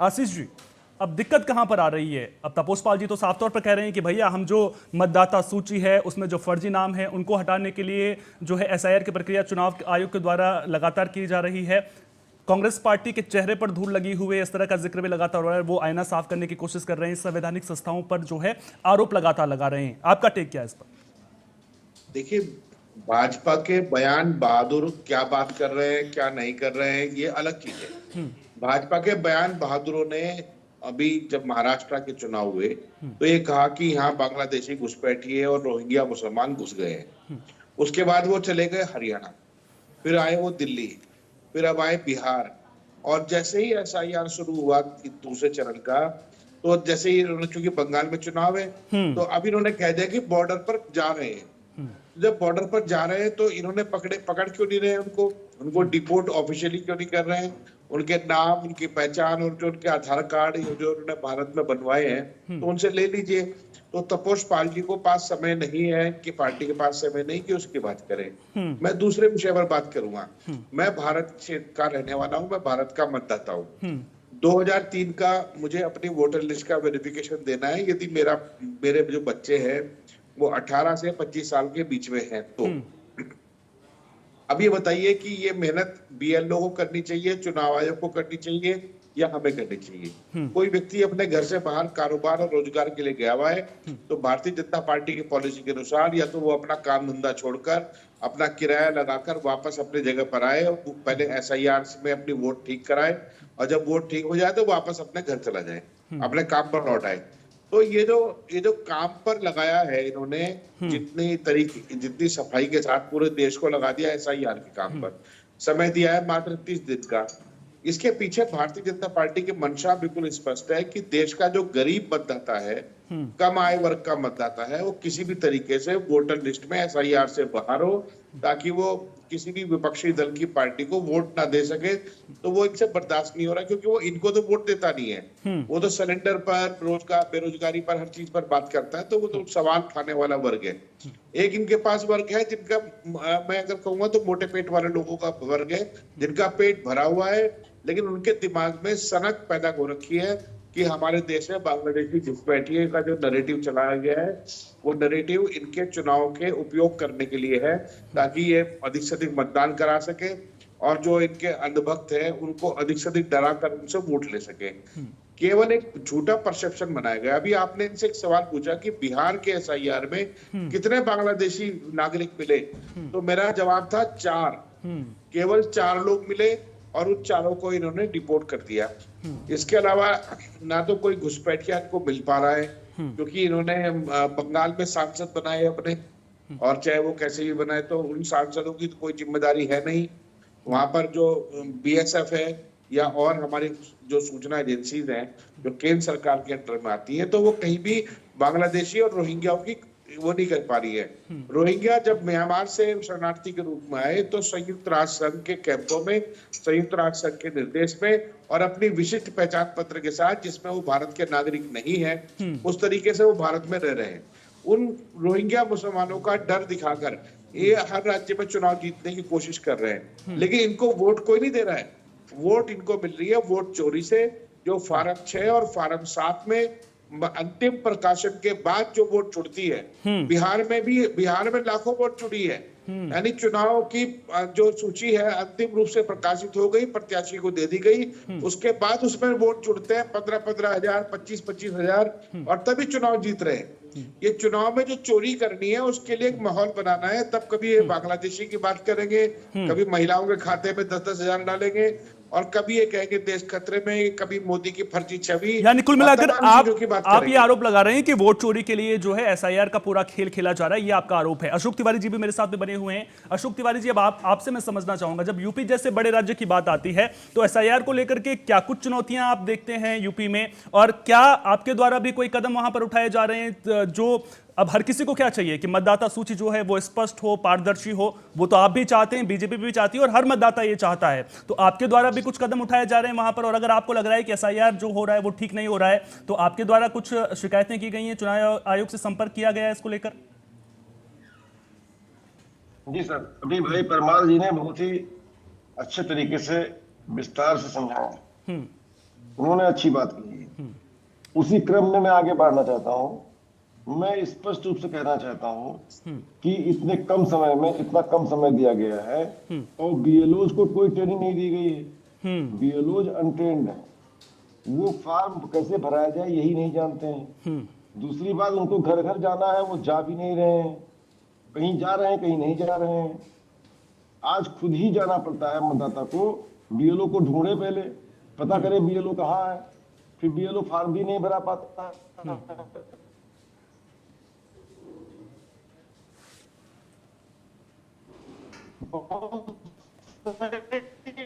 आशीष जी, अब दिक्कत कहां पर आ रही है? अब तपोस पाल जी तो साफ तौर पर कह रहे हैं कि भैया हम जो मतदाता सूची है उसमें जो फर्जी नाम है उनको हटाने के लिए जो है एसआईआर की प्रक्रिया चुनाव आयोग के द्वारा लगातार की जा रही है। कांग्रेस पार्टी के चेहरे पर धूल लगी हुई है, इस तरह का जिक्र भी लगातार हो रहा है। वो आईना साफ करने की कोशिश कर रहे हैं, संवैधानिक संस्थाओं पर जो है आरोप लगातार लगा रहे हैं। आपका टेक क्या है इस पर? देखिए, भाजपा के बयान बहादुर क्या बात कर रहे हैं क्या नहीं कर रहे हैं ये अलग चीज है। भाजपा के बयान बहादुरों ने अभी जब महाराष्ट्र के चुनाव हुए तो ये कहा कि यहाँ बांग्लादेशी घुसपैठी है और रोहिंग्या मुसलमान घुस गए हैं। उसके बाद वो चले गए हरियाणा, फिर आए वो दिल्ली, फिर अब आए बिहार। और जैसे ही एसआईआर शुरू हुआ दूसरे चरण का, तो जैसे ही इन्होंने, चूंकि बंगाल में चुनाव है तो अब इन्होंने कह दिया कि बॉर्डर पर जा रहे हैं। जब बॉर्डर पर जा रहे हैं तो इन्होंने पकड़ क्यों नहीं रहे उनको डिपोर्ट ऑफिशियली क्यों नहीं कर रहे हैं? उनके नाम, उनकी पहचान और जो उनके आधार कार्ड जो उन्होंने भारत में बनवाए हैं तो उनसे ले लीजिए। तो तपोस पाल जी को पास समय नहीं है कि पार्टी के पास समय नहीं कि उसकी बात करें। मैं दूसरे विषय पर बात करूंगा। मैं भारत का रहने वाला हूं, मैं भारत का मतदाता हूं। 2003 का मुझे अपनी वोटर लिस्ट का वेरिफिकेशन देना है यदि मेरे जो बच्चे हैं वो 18 से 25 साल के बीच में हैं। तो अब ये बताइए कि ये मेहनत बीएलओ को करनी चाहिए, चुनाव आयोग को करनी चाहिए या हमें करनी चाहिए? कोई व्यक्ति अपने घर से बाहर कारोबार और रोजगार के लिए गया हुआ है तो भारतीय जनता पार्टी की पॉलिसी के अनुसार या तो वो अपना काम धंधा छोड़कर अपना किराया लगाकर वापस अपनी जगह पर आए और पहले एसआईआर में अपनी वोट ठीक कराए, और जब वोट ठीक हो जाए तो वापस अपने घर चला जाए, अपने काम पर लौट आए। तो ये जो काम पर लगाया है इन्होंने, जितनी सफाई के साथ पूरे देश को लगा दिया एसआईआर के काम पर, समय दिया है मात्र 30 दिन का। इसके पीछे भारतीय जनता पार्टी की मंशा बिल्कुल स्पष्ट है कि देश का जो गरीब मतदाता है, कम आय वर्ग का मतदाता है, वो किसी भी तरीके से वोटर लिस्ट में एसआईआर से बाहर हो, ताकि वो किसी भी विपक्षी दल की पार्टी को वोट ना दे सके। तो वो इनसे बर्दाश्त नहीं हो रहा, क्योंकि वो इनको तो वोट देता नहीं है। वो तो सिलेंडर पर, बेरोजगारी पर, हर चीज पर बात करता है। तो वो तो सवाल खाने वाला वर्ग है। एक इनके पास वर्ग है जिनका, मैं अगर कहूंगा तो मोटे पेट वाले लोगों का वर्ग है, जिनका पेट भरा हुआ है लेकिन उनके दिमाग में सनक पैदा हो रखी है कि हमारे देश में बांग्लादेशी घुसपैठियों का जो नैरेटिव चलाया गया है वो नैरेटिव इनके चुनाव के उपयोग करने के लिए है, ताकि ये अधिक से अधिक मतदान करा सके और जो इनके अंधभक्त है उनको अधिक से अधिक डरा कर उनसे वोट ले सके। केवल एक झूठा परसेप्शन बनाया गया। अभी आपने इनसे एक सवाल पूछा कि बिहार के एसआईआर में कितने बांग्लादेशी नागरिक मिले, तो मेरा जवाब था 4। केवल 4 लोग मिले और उन 4 को इन्होंने डिपोर्ट कर दिया। इसके अलावा ना तो कोई घुसपैठिया को मिल पा रहा है, क्योंकि इन्होंने बंगाल में सांसद बनाए अपने, और चाहे वो कैसे भी बनाए तो उन सांसदों की तो कोई जिम्मेदारी है नहीं। वहां पर जो बीएसएफ है या और हमारी जो सूचना एजेंसीज हैं जो केंद्र सरकार के अंडर में आती हैं, तो वो कहीं भी बांग्लादेशी और रोहिंग्याओं की वो नहीं कर पा रही है। रोहिंग्या जब म्यांमार से शरणार्थी के रूप में आए तो संयुक्त राष्ट्र संघ के कैंपों में, संयुक्त राष्ट्र संघ के निर्देश में और अपनी विशिष्ट पहचान पत्र के साथ, जिसमें वो भारत के नागरिक नहीं है, उस तरीके से वो भारत में रह रहे हैं। उन रोहिंग्या मुसलमानों का डर दिखाकर ये हर राज्य में चुनाव जीतने की कोशिश कर रहे हैं, लेकिन इनको वोट कोई नहीं दे रहा है। वोट इनको मिल रही है वोट चोरी से, जो फार्म 6 और फार्म 7 में अंतिम प्रकाशन के बाद जो वोट छुड़ती है। बिहार में लाखों वोट छुड़ी है। यानी चुनाव की जो सूची है अंतिम रूप से प्रकाशित हो गई, प्रत्याशी को दे दी गई, उसके बाद उसमें वोट जुड़ते हैं 15-15 हजार, 25-25 हजार, और तभी चुनाव जीत रहे हैं। ये चुनाव में जो चोरी करनी है उसके लिए एक माहौल बनाना है। तब कभी ये बांग्लादेशी की बात करेंगे, कभी महिलाओं के खाते में 10-10 हजार डालेंगे, और कभी ये कहेंगे देश खतरे में, कभी मोदी की फर्जी छवि। यानी कुल मिलाकर आप ये आरोप लगा रहे हैं कि वोट चोरी के लिए जो है एसआईआर का पूरा खेल खेला जा रहा है, ये आपका आरोप है। अशोक तिवारी जी भी मेरे साथ में बने हुए हैं। अशोक तिवारी जी, अब आपसे मैं समझना चाहूंगा, जब यूपी जैसे बड़े राज्य की बात आती है तो एसआईआर को लेकर के क्या कुछ चुनौतियां आप देखते हैं यूपी में, और क्या आपके द्वारा भी कोई कदम वहां पर उठाए जा रहे हैं? जो अब हर किसी को क्या चाहिए कि मतदाता सूची जो है वो स्पष्ट हो, पारदर्शी हो, वो तो आप भी चाहते हैं, बीजेपी भी चाहती है, और हर मतदाता ये चाहता है। तो आपके द्वारा भी कुछ कदम उठाए जा रहे हैं वहां पर, और अगर आपको लग रहा है कि एसआईआर जो हो रहा है वो ठीक नहीं हो रहा है, तो आपके द्वारा कुछ शिकायतें की गई हैं, चुनाव आयोग से संपर्क किया गया है इसको लेकर? जी सर, अभी भाई परमार जी ने बहुत ही अच्छे तरीके से विस्तार से समझाया। उन्होंने अच्छी बात की है। उसी क्रम में मैं आगे बढ़ना चाहता हूँ। मैं स्पष्ट रूप से कहना चाहता हूँ कि इतने कम समय में इतना कम समय दिया गया है और बीएलओज को कोई ट्रेनिंग नहीं दी गई है। बीएलओज अनट्रेन्ड है, वो फॉर्म कैसे भराया जाए यही नहीं जानते हैं। दूसरी बात, उनको घर घर जाना है, वो जा भी नहीं रहे हैं, कहीं जा रहे हैं कहीं नहीं जा रहे हैं। आज खुद ही जाना पड़ता है मतदाता को, बीएलओ को ढूंढे, पहले पता करे बीएलओ कहाँ है, फिर बीएलओ फॉर्म भी नहीं भरा पाता।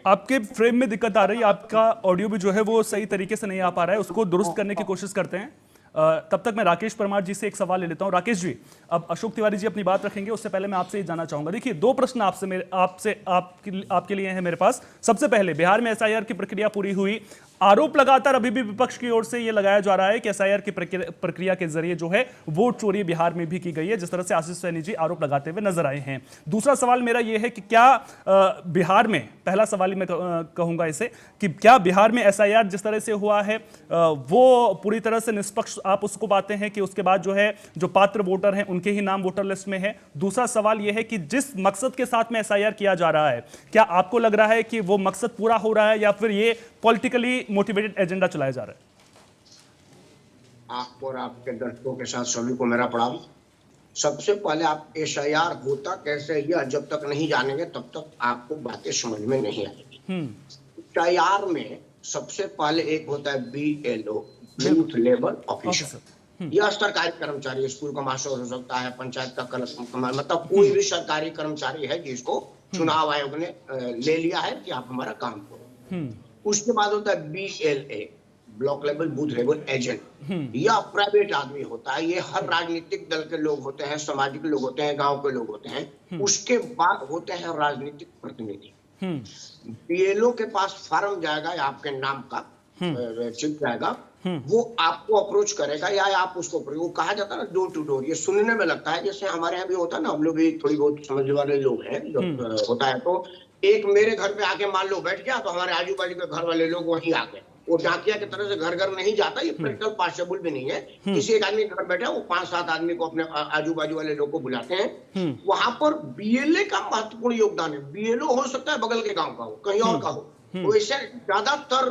आपके फ्रेम में दिक्कत आ रही है, आपका ऑडियो भी जो है वो सही तरीके से नहीं आ पा रहा है, उसको दुरुस्त करने की कोशिश करते हैं। तब तक मैं राकेश परमार जी से एक सवाल ले लेता हूं। राकेश जी, अब अशोक तिवारी जी अपनी बात रखेंगे, उससे पहले मैं आपसे ये जानना चाहूंगा। देखिए, दो प्रश्न आपके लिए हैं मेरे पास। सबसे पहले, बिहार में एसआईआर की प्रक्रिया पूरी हुई, आरोप लगातार अभी भी विपक्ष की ओर से यह लगाया जा रहा है कि एसआईआर की प्रक्रिया के जरिए जो है वोट चोरी बिहार में भी की गई है, जिस तरह से आशीष सैनी जी आरोप लगाते हुए नजर आए हैं। दूसरा सवाल मेरा यह है कि क्या बिहार में, पहला सवाल मैं कहूंगा इसे, कि क्या बिहार में एसआईआर जिस तरह से हुआ है वो पूरी तरह से निष्पक्ष आप उसको पाते हैं कि उसके बाद जो है जो पात्र वोटर हैं उनके ही नाम वोटर लिस्ट में है? दूसरा सवाल यह है कि जिस मकसद के साथ में एसआईआर किया जा रहा है, क्या आपको लग रहा है कि वो मकसद पूरा हो रहा है या फिर ये पॉलिटिकली मोटिवेटेड एजेंडा चलाया जा रहा है? आपको और आपके दर्शकों के साथ सभी को मेरा प्रणाम। सबसे पहले आप एसआईआर होता कैसे यह जब तक नहीं जानेंगे तब तक आपको बातें समझ में नहीं आएगी। एसआईआर में सबसे पहले एक होता है बीएलओ, बूथ लेवल ऑफिसर। यह सरकारी कर्मचारी, स्कूल का मास्टर हो सकता है, पंचायत का मतलब कोई भी सरकारी कर्मचारी है जिसको चुनाव आयोग ने ले लिया है कि आप हमारा काम करो। उसके बाद होता है BLA, block level booth level agent. यह प्राइवेट आदमी होता है, ये हर राजनीतिक दल के लोग होते हैं, सामाजिक लोग होते हैं, गांव के लोग होते हैं। उसके बाद होते हैं राजनीतिक प्रतिनिधि। बीएलओ के पास फॉर्म जाएगा या आपके नाम का चिप जाएगा, वो आपको अप्रोच करेगा या आप उसको, वो कहा जाता है ना डोर टू डोर। ये सुनने में लगता है जैसे हमारे यहाँ भी होता है ना, हम लोग भी थोड़ी बहुत समझने वाले लोग हैं, जब होता है तो एक मेरे घर पे आके मान लो बैठ गया तो हमारे आजू बाजू के घर वाले लोग वहीं आ गए। वो डाकिया की तरह से घर घर नहीं जाता, ये प्रैक्टिकल पॉसिबल भी नहीं है। किसी एक आदमी घर बैठा, वो 5-7 आदमी को अपने आजू बाजू वाले लोग को बुलाते हैं। वहां पर बीएलए का महत्वपूर्ण योगदान है। बीएलओ हो सकता है बगल के गांव का हो, कहीं और का हो, तो इससे ज्यादातर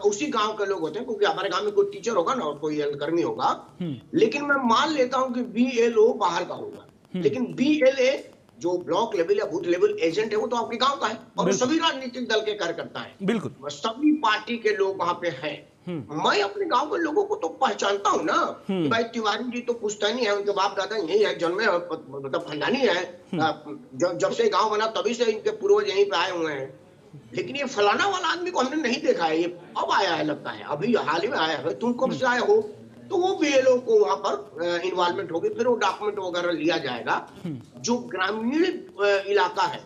उसी गांव के लोग होते हैं, क्योंकि हमारे गांव में कोई टीचर होगा ना और कोई हेल्थकर्मी होगा। लेकिन मैं मान लेता हूं कि बीएलओ बाहर का होगा, लेकिन बीएलए जो ब्लॉक लेवल या बूथ लेवल एजेंट है वो तो आपके गांव का है और सभी राजनीतिक दल के कार्यकर्ता है, बिल्कुल सभी पार्टी के लोग वहां पे हैं। मैं अपने गांव के लोगों को तो पहचानता हूँ ना कि भाई तिवारी जी तो पुश्तैनी है, उनके बाप दादा यही है, जन्मे मतलब खानदानी है, जब से गांव बना तभी से इनके पूर्वज यहीं पे आए हुए हैं। लेकिन ये फलाना वाला आदमी को हमने नहीं देखा है, ये अब आया है लगता है, अभी हाल ही में आया है। तुम कब से आए हो? तो वो बीएलओ को वहां पर इन्वॉल्वमेंट होगी, फिर वो डॉक्यूमेंट वगैरह लिया जाएगा। जो ग्रामीण इलाका है,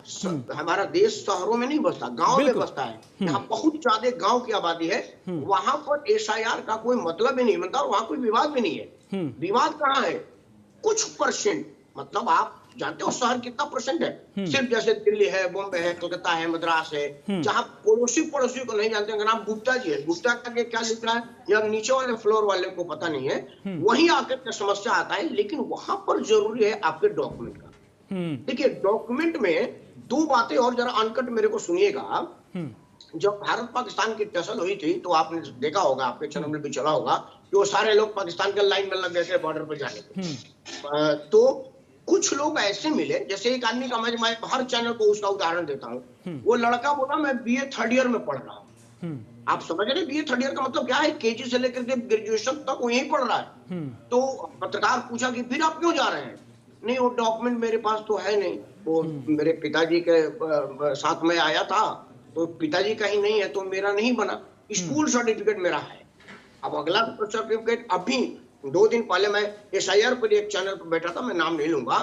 हमारा देश शहरों में नहीं बसता, गांव में बसता है। यहाँ बहुत ज्यादा गांव की आबादी है, वहां पर एसआईआर का कोई मतलब ही नहीं बनता और वहां कोई विवाद भी नहीं है। विवाद कहाँ है? कुछ परसेंट, मतलब आप जानते हो शहर कितना परसेंट है? सिर्फ जैसे दिल्ली है, बॉम्बे है, कोलकाता है, मद्रास है, जहां पड़ोसी को नहीं जानते। उनका नाम गुप्ता जी है, गुप्ता का क्या लिख रहा है या नीचे वाले फ्लोर वाले को पता नहीं है, वहीं आकर के समस्या आता है। लेकिन वहां पर जरूरी है आपके डॉक्यूमेंट का। देखिए, डॉक्यूमेंट में 2 बातें और जरा अनकट मेरे को सुनिएगा। जब भारत पाकिस्तान की टसल हुई थी तो आपने देखा होगा, आपके चैनल में भी चला होगा कि वो सारे लोग पाकिस्तान के लाइन में लग गए थे बॉर्डर पर जाने के। तो कुछ लोग ऐसे मिले, जैसे एक आदमी का मैं हर चैनल को उसका उदाहरण देता हूँ। वो लड़का बोला मैं बीए 3rd ईयर में पढ़ रहा हूँ। आप समझ रहे बीए 3rd ईयर का मतलब क्या है? केजी से लेकर के ग्रेजुएशन तक वो यहीं पढ़ रहा है। तो पत्रकार पूछा कि फिर आप क्यों जा रहे हैं? नहीं, वो डॉक्यूमेंट मेरे पास तो है नहीं, वो मेरे पिताजी के साथ में आया था, तो पिताजी का ही नहीं है तो मेरा नहीं बना। स्कूल सर्टिफिकेट मेरा है। अब अगला सर्टिफिकेट, अभी 2 दिन पहले मैं एसआईआर पर एक चैनल पर बैठा था, मैं नाम नहीं लूंगा,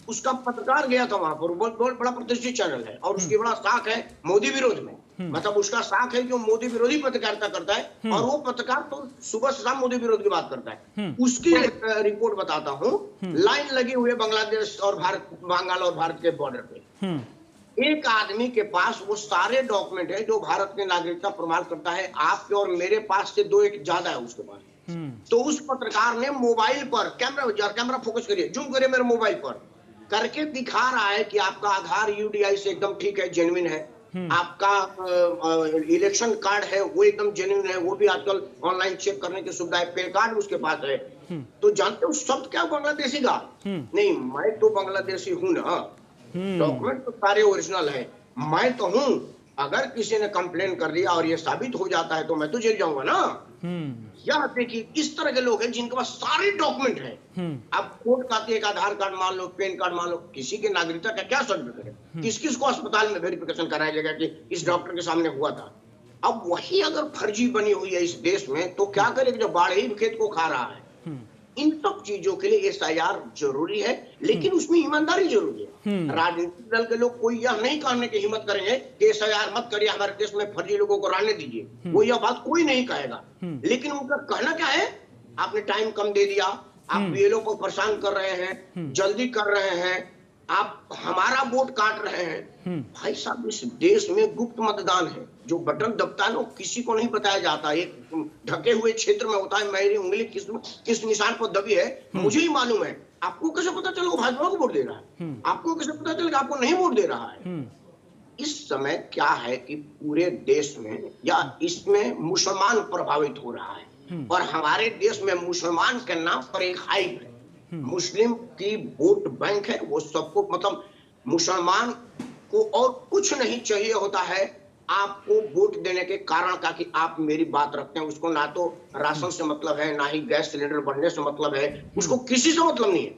उसका पत्रकार गया था वहां पर, बहुत बड़ा प्रतिष्ठित चैनल है और उसकी बड़ा साख है मोदी विरोध में। मतलब उसका साख है कि वो मोदी विरोधी पत्रकारिता करता है और वो पत्रकार तो सुबह से शाम मोदी विरोध की बात करता है। उसकी रिपोर्ट बताता हूँ। लाइन लगे हुए बांग्लादेश और भारत, बंगाल और भारत के बॉर्डर पे, एक आदमी के पास वो सारे डॉक्यूमेंट है जो भारत के नागरिकता प्रमाण करता है, आपके और मेरे पास से 2 एक ज्यादा है उसके पास। तो उस पत्रकार ने मोबाइल पर कैमरा फोकस करिए, जूम करिए मेरे मोबाइल पर, करके दिखा रहा है कि आपका आधार यूडीआई से एकदम ठीक है, जेन्युइन है, आपका इलेक्शन कार्ड है वो एकदम जेन्युइन है, वो भी आजकल ऑनलाइन चेक करने की सुविधा है, पैन कार्ड उसके पास है। तो जानते हो शब्द क्या बांग्लादेशी का? नहीं, मैं तो बांग्लादेशी हूं ना, डॉक्यूमेंट तो सारे ओरिजिनल है, मैं तो हूं। अगर किसी ने कंप्लेन कर दिया और ये साबित हो जाता है तो मैं तो जेल जाऊंगा ना। यह देखिए इस तरह के लोग हैं जिनके पास सारे डॉक्यूमेंट हैं। अब कोर्ट का एक आधार कार्ड मान लो, पैन कार्ड मान लो, किसी की नागरिकता का क्या सर्टिफिकेट है? किस किस को अस्पताल में वेरिफिकेशन कराया जाएगा कि इस डॉक्टर के सामने हुआ था? अब वही अगर फर्जी बनी हुई है इस देश में तो क्या करेगा जो बाढ़ ही खेत को खा रहा है? इन सब चीजों के लिए एसआईआर जरूरी है, लेकिन उसमें ईमानदारी जरूरी है। राजनीतिक दल के लोग कोई यह नहीं कहने की हिम्मत करेंगे कि एसआईआर मत करिए, हमारे देश में फर्जी लोगों को रहने दीजिए, वो यह बात कोई नहीं कहेगा। लेकिन उनका कहना क्या है? आपने टाइम कम दे दिया, आप बीएलओ को परेशान कर रहे हैं, जल्दी कर रहे हैं, आप हमारा वोट काट रहे हैं। भाई साहब, इस देश में गुप्त मतदान है, जो बटन दबता है ना किसी को नहीं बताया जाता, एक ढके हुए क्षेत्र में होता है, मेरी उंगली किस निशान पर दबी है मुझे ही मालूम है। आपको कैसे पता चलेगा भाजपा को वोट दे रहा है? आपको कैसे पता चलेगा आपको नहीं वोट दे रहा है? इस समय क्या है कि पूरे देश में या इसमें मुसलमान प्रभावित हो रहा है, और हमारे देश में मुसलमान के नाम पर एक हाइप है, मुस्लिम की वोट बैंक है, वो सबको मतलब मुसलमान को और कुछ नहीं चाहिए होता है आपको वोट देने के कारण का कि आप मेरी बात रखते हैं। उसको ना तो राशन से मतलब है, ना ही गैस सिलेंडर बढ़ने से मतलब है, उसको किसी से मतलब नहीं है।